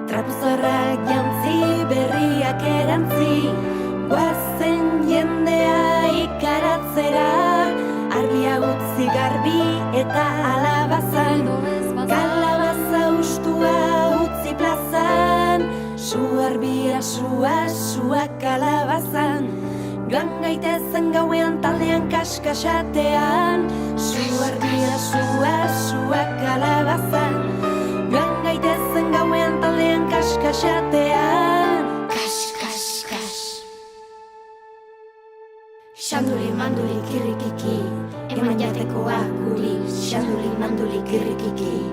Trapuzarrak jantzi, berriak erantzi, guazen jendea ikaratzera, argia utzi garbi eta alabazan, kalabaza ustua utzi plazan, su arbia, sua kalabazan, joan gaitezen gauean taldean kaskasatean, su arbia, sua kalabazan, joan gaitezen gauean taldean kaskasatean. Kas. Xanduli manduli kirrikiki, eman jatekoak guri. Xanduli manduli kirrikiki,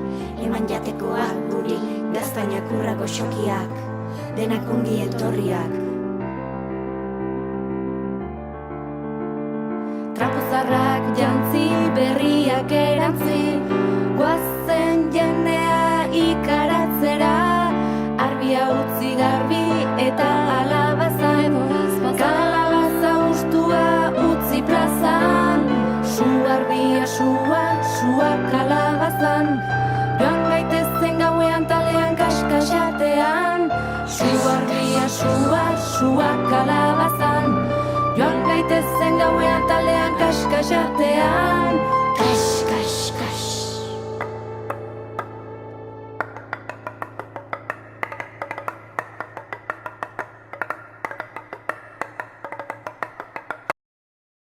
eman jatekoak guri. Gaztainak urrako xokiak, denak ongi etorriak. Trapuzarrak jantzi, berriak erantzi, guazen jendea ikaratzera, arbia utzi garbi eta alabazan, kalabaza ustua utzi plazan, su arbia, sua kalabazan, joan gaitezen gauean talean kaskasatean, su arbia, sua kalabazan, joan gaitezen gauean talean kaskasatean.